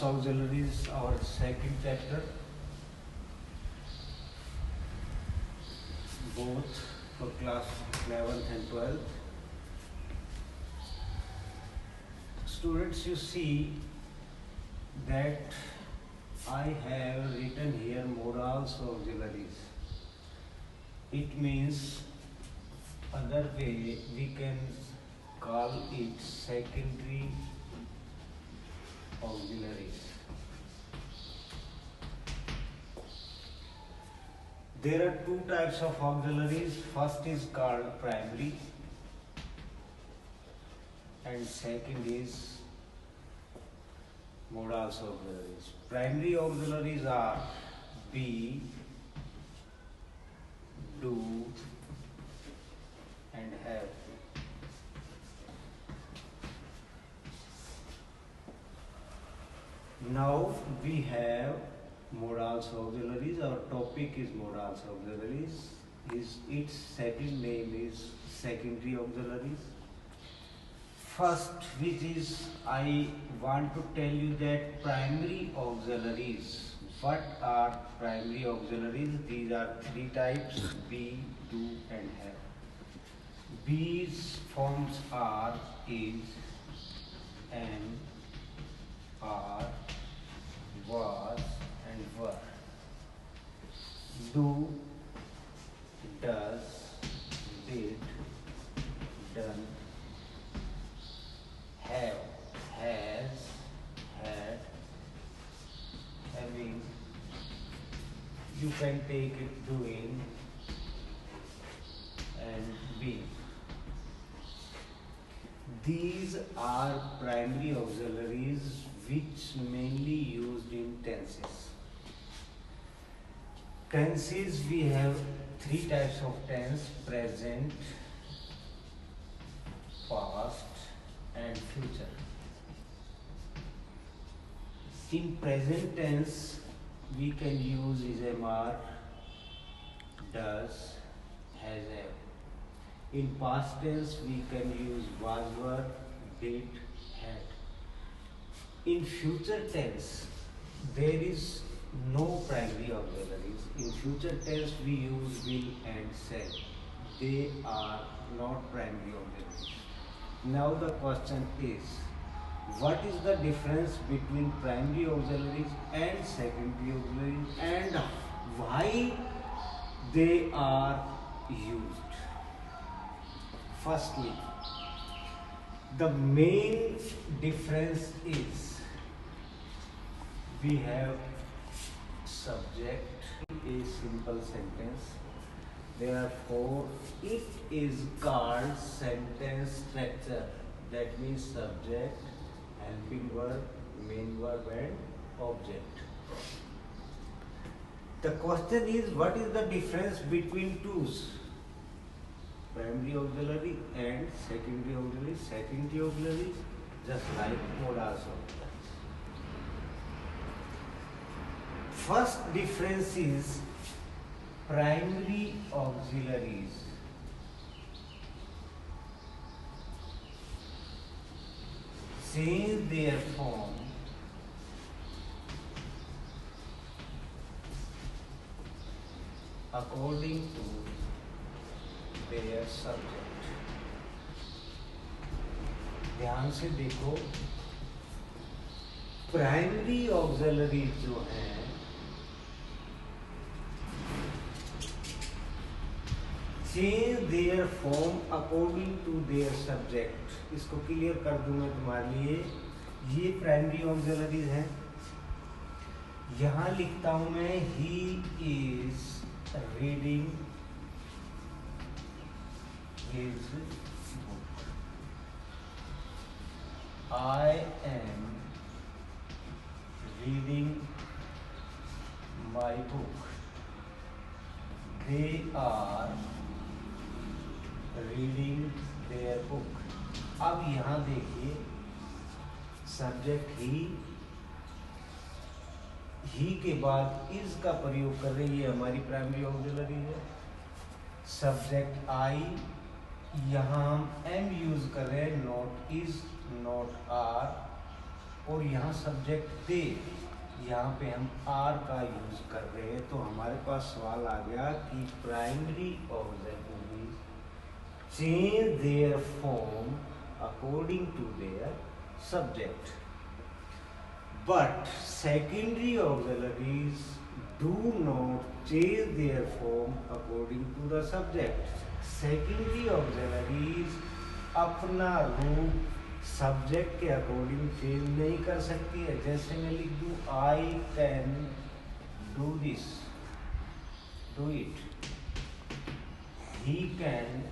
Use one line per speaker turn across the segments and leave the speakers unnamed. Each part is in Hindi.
Auxiliaries, our second chapter, both for class 11th and 12th. Students, you see that I have written here modals auxiliaries. It means other way we can call it secondary auxiliaries. There are two types of auxiliaries. First is called primary and second is modals auxiliaries. Primary auxiliaries are be, do and have. Now we have modals auxiliaries. Our topic is modals auxiliaries. Its second name is secondary auxiliaries. First, which is I want to tell you that primary auxiliaries. What are primary auxiliaries? These are three types: be, do, and have. Be's forms are is, am, are, was, and were. Do, does, did, done. Have, has, had, having. You can take it doing and being. These are primary auxiliaries which mainly used in tenses. Tenses, we have three types of tense: present, past, and future. In present tense, we can use is, are, does, has, have. In past tense, we can use was, were, did, had. In future tense, there is no primary auxiliaries. In future tense, we use will and shall. They are not primary auxiliaries. Now the question is, what is the difference between primary auxiliaries and secondary auxiliaries, and why they are used? Firstly, the main difference is we have subject, a simple sentence. Therefore, it is called sentence structure. That means subject, helping verb, main verb, and object. The question is, what is the difference between twos? Primary auxiliary and secondary auxiliary. Secondary auxiliary, just like modals auxiliaries. First difference is primary auxiliaries change their form according to their subject. ध्यान से देखो, प्राइमरी ऑक्सिलरी जो है change their form according to their subject. इसको क्लियर कर दूं मैं तुम्हारे लिए। ये प्राइमरी ऑक्सिलरीज हैं। यहां लिखता हूं मैं he is reading his book. I am reading my book. They are reading their book. अब यहां देखिए, सब्जेक्ट ही के बाद इज का प्रयोग कर रही है, हमारी प्राइमरी ऑक्सिलरी है। सब्जेक्ट आई, यहाँ हम एम यूज कर रहे हैं, नॉट इज, नॉट आर, और यहाँ सब्जेक्ट दे, यहाँ पे हम आर का यूज कर रहे हैं, तो हमारे पास सवाल आ गया कि primary auxiliary change their form according to their subject, but secondary auxiliaries do not change their form according to the subject. Secondary auxiliaries अपना रूप सब्जेक्ट के अकॉर्डिंग चेंज नहीं कर सकती है। जैसे मैं लिख दूं I can do this, do it, he can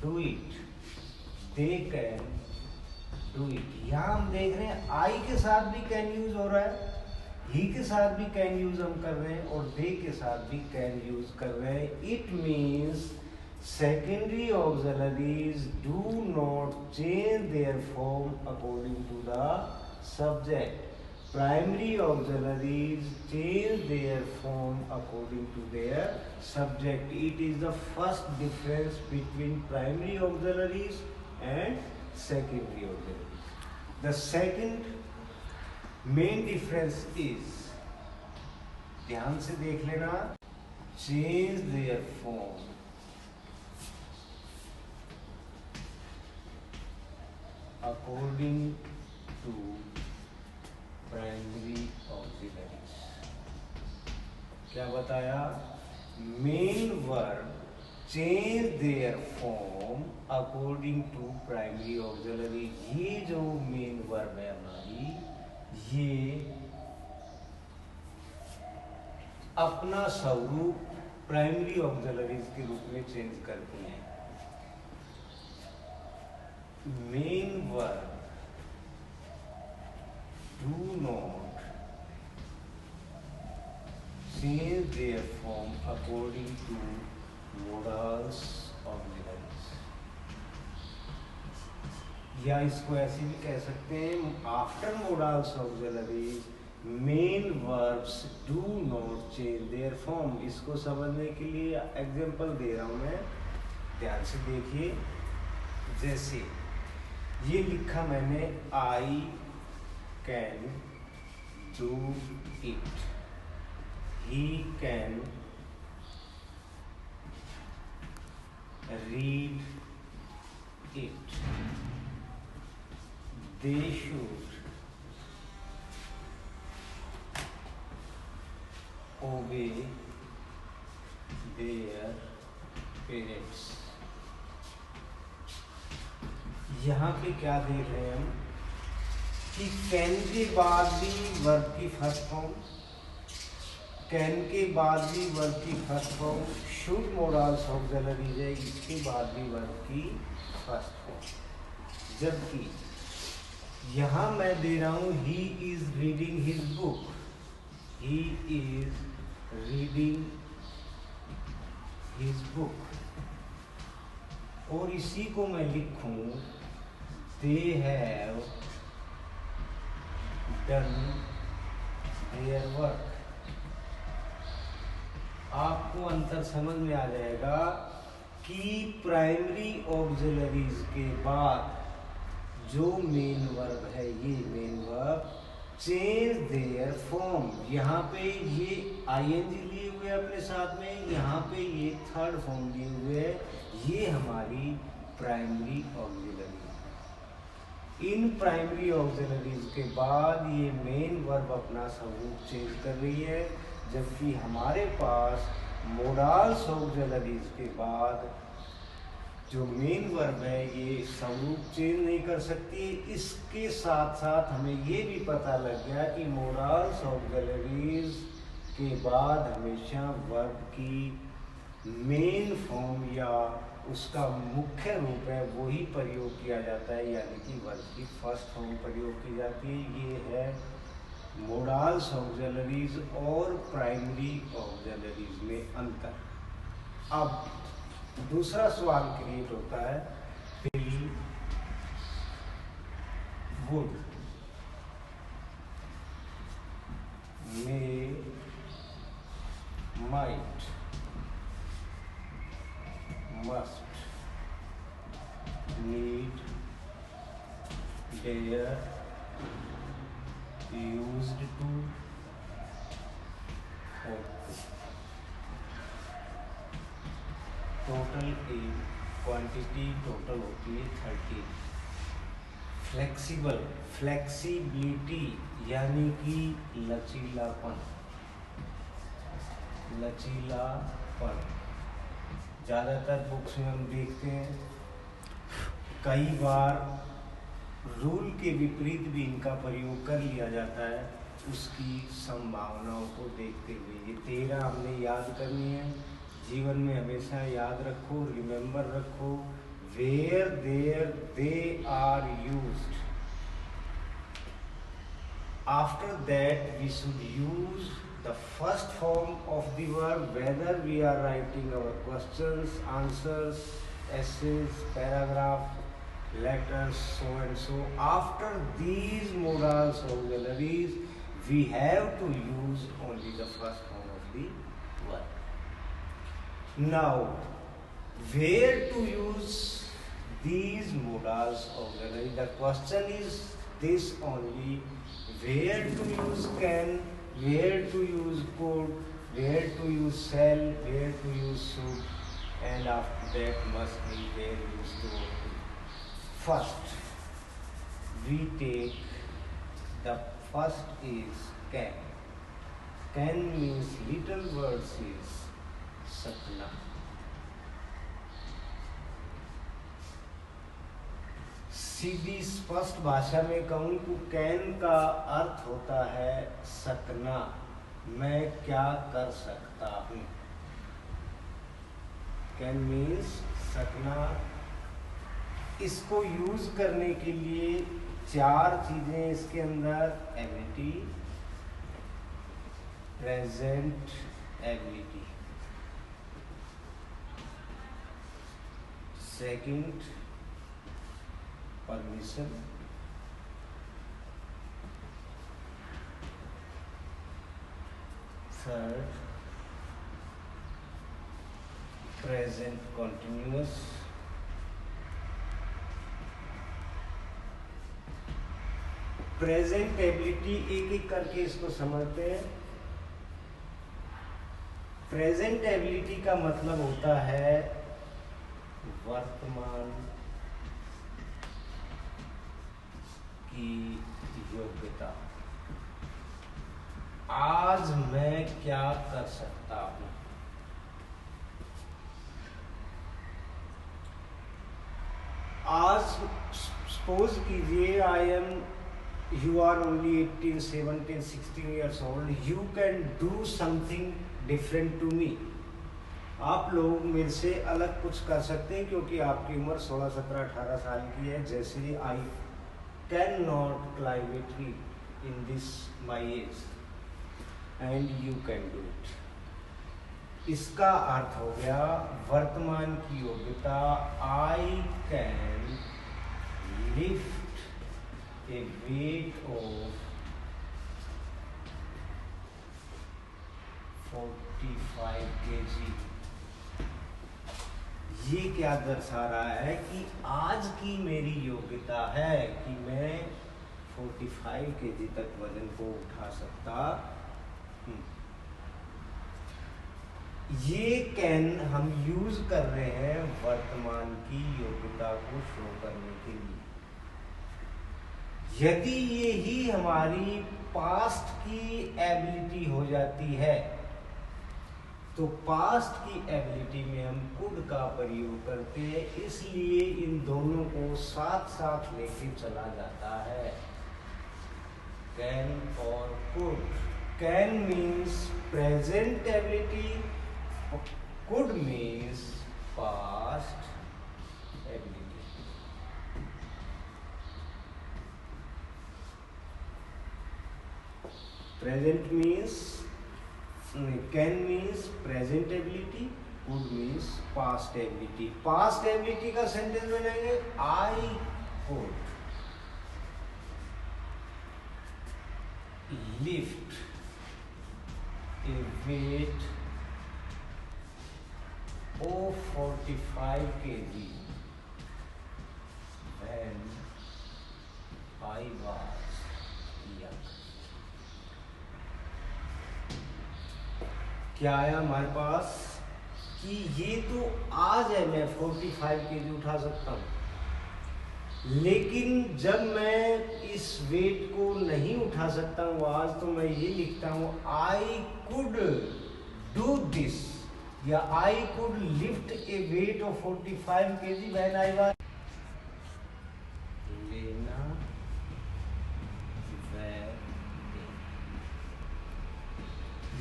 do it, they can do it. यहाँ हम देख रहे हैं आई के साथ भी कैन यूज हो रहा है, ही के साथ भी कैन यूज हम कर रहे हैं, और दे के साथ भी कैन यूज कर रहे हैं। It means secondary auxiliaries do not change their form according to the subject. Primary auxiliaries change their form according to their subject. It is the first difference between primary auxiliaries and secondary auxiliaries. The second main difference is, ध्यान से देख लेना, change their form according to primary auxiliaries। क्या बताया? Main verb change their form according to primary auxiliary. ये जो मेन वर्ब है हमारी, ये अपना स्वरूप प्राइमरी ऑक्सिलरीज के रूप में चेंज करती हैं। Main verb do not change their form according to modals auxiliaries, या इसको ऐसे भी कह सकते हैं, after modals auxiliaries main verbs do not change their form. इसको समझने के लिए एग्जांपल दे रहा हूं मैं, ध्यान से देखिए। जैसे ये लिखा मैंने, I can do it, he can read it, they should ओबे देयर पेरेंट्स। यहाँ पे क्या देख रहे हैं हम कि कैन के बाद भी वर्ब की फर्स्ट फॉर्म, कैन के बाद भी वर्ब की first form, should modals auxiliaries है, इसके बाद भी वर्ब की फर्स्ट फॉर्म। जबकि यहाँ मैं दे रहा हूँ he is reading his book, he is reading his book, और इसी को मैं लिखूं they have done their work। आपको अंतर समझ में आ जाएगा कि प्राइमरी ऑक्सिलरीज के बाद जो मेन वर्ब है, ये main verb change their form. यहाँ पे ये आईएनजी लिए हुए अपने साथ में, यहाँ पे ये थर्ड फॉर्म लिए हुए है, ये हमारी primary auxiliary. In primary auxiliaries के बाद ये मेन वर्ब अपना स्वरूप चेंज कर रही है, जबकि हमारे पास मोडाल्स ऑक्सिलरीज के बाद जो मेन वर्ब है ये स्वरूप चेंज नहीं कर सकती। इसके साथ साथ हमें ये भी पता लग गया कि मोडाल्स ऑक्सिलरीज के बाद हमेशा वर्ब की मेन फॉर्म या उसका मुख्य रूप है वही प्रयोग किया जाता है, यानी कि वर्ब की फर्स्ट फॉर्म प्रयोग की जाती है। ये है मोडाल्स ऑक्सिलरीज और प्राइमरी ऑक्सिलरीज में अंतर। अब दूसरा सवाल क्रिएट होता है, will, would, may, might, must, need, dare, used to total as quantity total होती है 30। फ्लेक्सिबल फ्लेक्सिबिलिटी यानी कि लचीलापन लचीलापन ज़्यादातर बुक्स में हम देखते हैं कई बार रूल के विपरीत भी इनका प्रयोग कर लिया जाता है उसकी संभावनाओं को देखते हुए। ये 13 हमने याद करनी है, जीवन में हमेशा याद रखो, रिमेंबर रखो। Where there they are used, after that we should use the first form of the verb whether we are writing our questions, answers, essays, paragraph, letters, so and so. After these modals auxiliaries, we have to use only the first form of the verb. Now, where to use these modals auxiliaries? The question is this only: where to use can, where to use could, where to use shall, where to use should, and after that must be where used to. First, we take the first is can. Can means little words is sakna. सीधी स्पष्ट भाषा में कहूँ तो कैन का अर्थ होता है सकना, मैं क्या कर सकता हूँ। कैन मीन्स सकना। इसको यूज करने के लिए 4 चीजें इसके अंदर: ability, present ability, second permission, third present continuous, present ability एक एक करके इसको समझते हैं। प्रेजेंट एबिलिटी का मतलब होता है वर्तमान की योग्यता। आज मैं क्या कर सकता हूं। आज सपोज कीजिए you are only 18, 17, 16 years old, you can do something different to me. आप लोग मेरे से अलग कुछ कर सकते हैं क्योंकि आपकी उम्र 16, 17, 18 साल की है। जैसे I can not climb a tree in this my age and you can do it. इसका अर्थ हो गया वर्तमान की योग्यता। I can lift A weight of 45 kg। ये क्या दर्शा रहा है कि आज की मेरी योग्यता है कि मैं 45 kg तक वजन को उठा सकता हूं। ये कैन हम यूज कर रहे हैं वर्तमान की योग्यता को शो करने के लिए। यदि ये ही हमारी पास्ट की एबिलिटी हो जाती है तो पास्ट की एबिलिटी में हम कुड का प्रयोग करते हैं, इसलिए इन दोनों को साथ साथ लेके चला जाता है, कैन और could. Can means present ability, could means past ability. Present means can means present ability, could means past ability। past ability का सेंटेंस बनाएंगे I could lift a weight of 45 kg when I was young। क्या आया हमारे पास कि ये तो आज है मैं 45 केजी उठा सकता हूँ, लेकिन जब मैं इस वेट को नहीं उठा सकता हूँ आज, तो मैं ये लिखता हूँ आई कुड डू दिस, या I could lift A weight of 45 KG when I was. लेना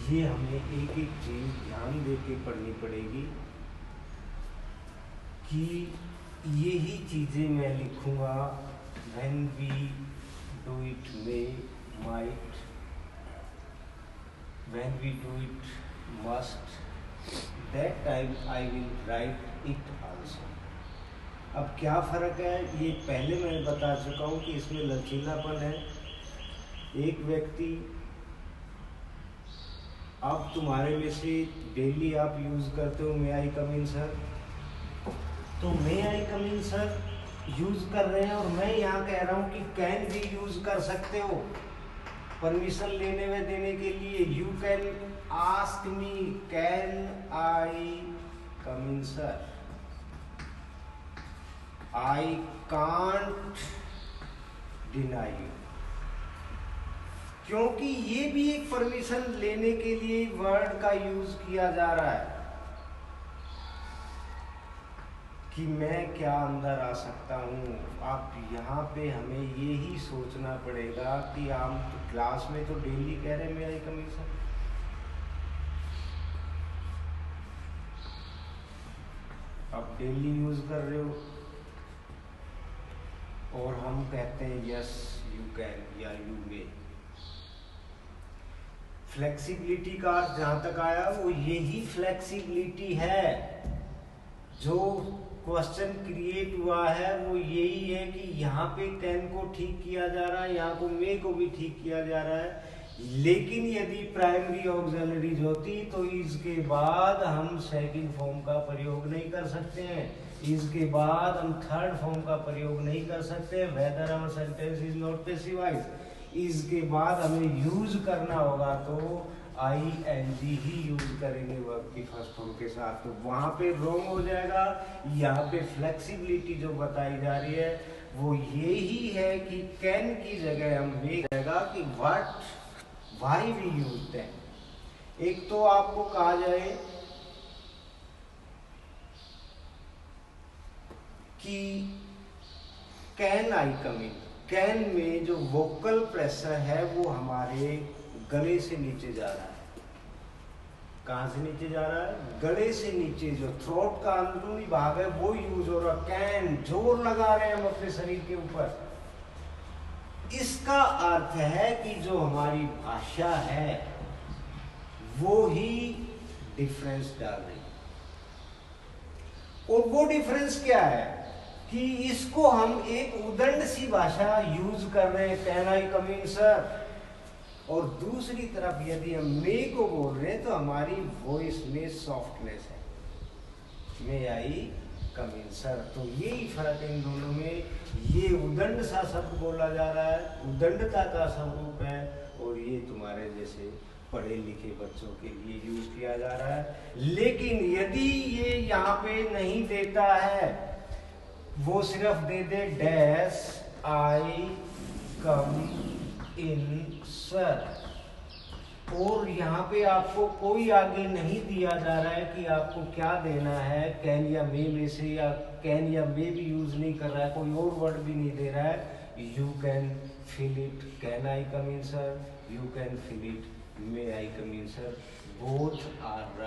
ये हमें एक एक चीज ध्यान दे के पढ़नी पड़ेगी कि यही चीजें मैं लिखूंगा। when we do it may, might, when we do it must, that time I will write it also। अब क्या फर्क है, ये पहले मैं बता चुका हूँ कि इसमें लचीलापन है। एक व्यक्ति, अब तुम्हारे में से डेली आप यूज करते हो मे आई कम इन सर, तो मे I come in sir use कर रहे हैं, और मैं यहाँ कह रहा हूँ कि कैन भी यूज कर सकते हो परमिशन लेने में देने के लिए। You can ask me can I come in sir, I can't deny you, क्योंकि ये भी एक परमिशन लेने के लिए वर्ड का यूज किया जा रहा है कि मैं क्या अंदर आ सकता हूँ। आप यहाँ पे हमें ये ही सोचना पड़ेगा कि हम तो क्लास में तो डेली कह रहे हैं मे आई कम इन सर, आप डेली यूज कर रहे हो, और हम कहते हैं यस यू कैन या यू मे। फ्लेक्सिबिलिटी का अर्थ जहां तक आया वो यही फ्लेक्सिबिलिटी है। जो क्वेश्चन क्रिएट हुआ है वो यही है कि यहाँ पे कैन को ठीक किया जा रहा है, यहाँ को मे को भी ठीक किया जा रहा है, लेकिन यदि प्राइमरी ऑक्सिलरीज होती तो इसके बाद हम सेकंड फॉर्म का प्रयोग नहीं कर सकते हैं, इसके बाद हम थर्ड फॉर्म का प्रयोग नहीं कर सकते, whether our sentence is not passivise, इसके बाद हमें यूज करना होगा तो आई एन जी ही यूज करेंगे वर्ब की फर्स्ट फॉर्म के साथ, तो वहां पे रॉन्ग हो जाएगा। यहाँ पे फ्लेक्सिबिलिटी जो बताई जा रही है वो यही है कि कैन की जगह हम ये कहेगा कि what why we use that. एक तो आपको कहा जाए कि can I come in, can में जो वोकल प्रेशर है वो हमारे गले से नीचे जा रहा है। कहां से नीचे जा रहा है? गले से नीचे, जो थ्रोट का अंदरूनी भाग है वो यूज हो रहा है। कैन, जोर लगा रहे हैं हम अपने शरीर के ऊपर। इसका अर्थ है कि जो हमारी भाषा है वो ही डिफरेंस डाल रही है, और वो डिफरेंस क्या है कि इसको हम एक उदंड सी भाषा यूज कर रहे हैं, can I come in sir, और दूसरी तरफ यदि हम मे को बोल रहे हैं तो हमारी वॉइस में सॉफ्टनेस है, मे आई कम इन सर। तो यही फर्क है इन दोनों में। ये उदंड सा शब्द बोला जा रहा है, उदंडता का स्वरूप है, और ये तुम्हारे जैसे पढ़े लिखे बच्चों के लिए यूज किया जा रहा है। लेकिन यदि ये यहाँ पे नहीं देता है, वो सिर्फ दे they dash I come in sir, और यहाँ पे आपको कोई आगे नहीं दिया जा रहा है कि आपको क्या देना है, कैन या मे में से, या कैन या मे भी यूज नहीं कर रहा है, कोई और वर्ड भी नहीं दे रहा है। You can feel it can I come in sir, you can feel it may I come in sir, both are right.